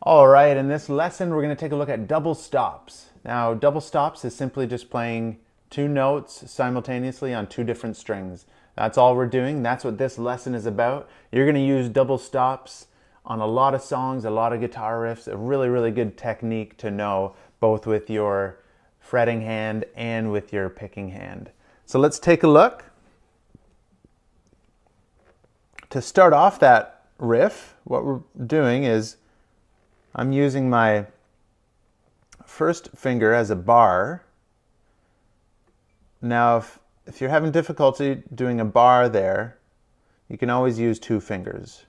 All right, in this lesson, we're going to take a look at double stops. Now, double stops is simply just playing two notes simultaneously on two different strings. That's all we're doing. That's what this lesson is about. You're going to use double stops on a lot of songs, a lot of guitar riffs, a really, really good technique to know, both with your fretting hand and with your picking hand. So let's take a look. To start off that riff, what we're doing is I'm using my first finger as a bar. Now, if you're having difficulty doing a bar there, you can always use two fingers.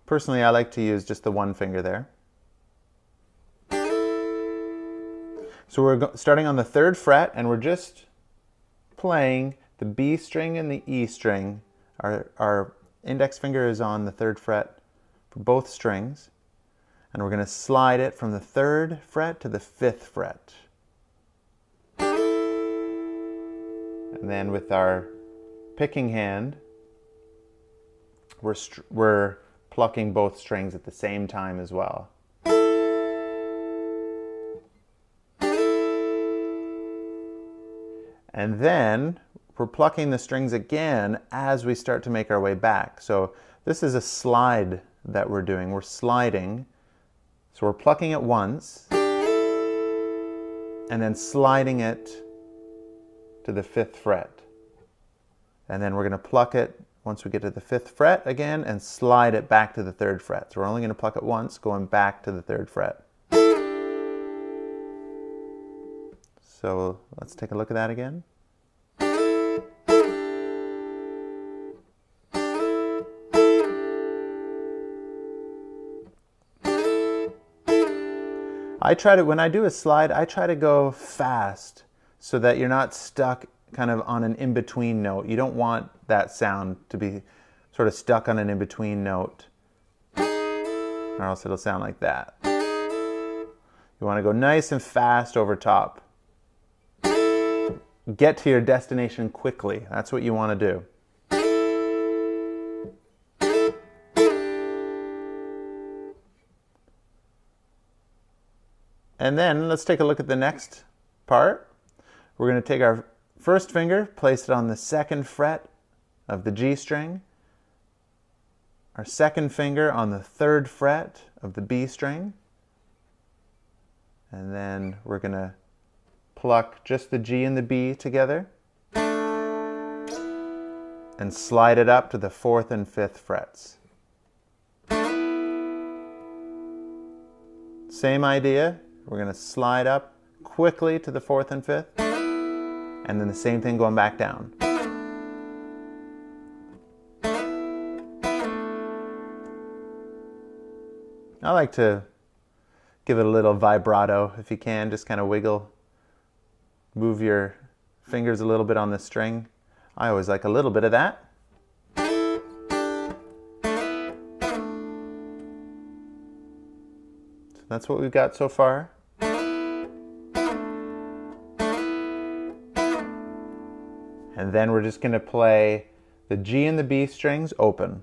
Personally, I like to use just the one finger there. So we're starting on the 3rd fret, and we're just playing the B string and the E string. Our index finger is on the 3rd fret for both strings, and we're going to slide it from the 3rd fret to the 5th fret. And then with our picking hand, we're plucking both strings at the same time as well. And then we're plucking the strings again as we start to make our way back. So this is a slide that we're doing. We're sliding. So we're plucking it once and then sliding it to the 5th fret. And then we're going to pluck it once we get to the 5th fret again and slide it back to the 3rd fret. So we're only going to pluck it once, going back to the 3rd fret. So let's take a look at that again. When I do a slide, I try to go fast so that you're not stuck kind of on an in-between note. You don't want that sound to be sort of stuck on an in-between note, or else it'll sound like that. You want to go nice and fast over top. Get to your destination quickly. That's what you want to do. And then let's take a look at the next part. We're going to take our first finger, place it on the 2nd fret of the G string, our 2nd finger on the 3rd fret of the B string, and then we're going to pluck just the G and the B together and slide it up to the 4th and 5th frets. Same idea. We're going to slide up quickly to the 4th and 5th, and then the same thing going back down. I like to give it a little vibrato if you can, just kind of wiggle, move your fingers a little bit on the string. I always like a little bit of that. So that's what we've got so far. And then we're just going to play the G and the B strings open.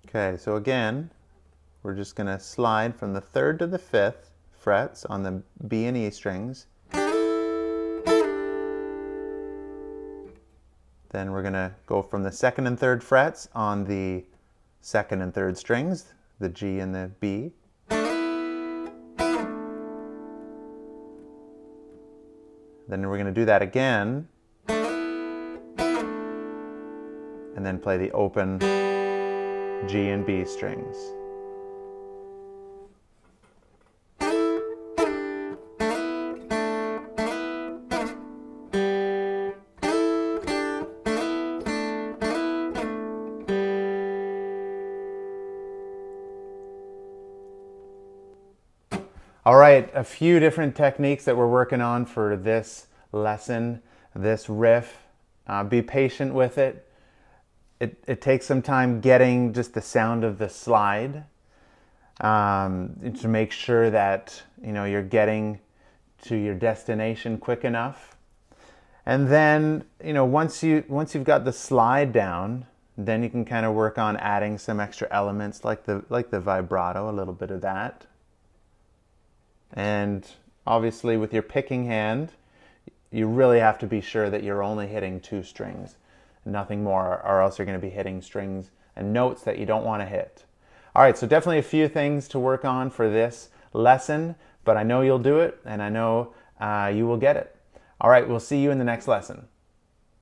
Okay, so again, we're just going to slide from the 3rd to the 5th frets on the B and E strings. Then we're going to go from the 2nd and 3rd frets on the 2nd and 3rd strings, the G and the B. Then we're going to do that again, and then play the open G and B strings. All right, a few different techniques that we're working on for this lesson, this riff. Be patient with it. It takes some time getting just the sound of the slide to make sure that you're getting to your destination quick enough. And then, once you've got the slide down, then you can kind of work on adding some extra elements like the vibrato, a little bit of that. And obviously with your picking hand, you really have to be sure that you're only hitting 2 strings, nothing more, or else you're going to be hitting strings and notes that you don't want to hit. All right, so definitely a few things to work on for this lesson, but I know you'll do it, and I know you will get it. All right, we'll see you in the next lesson.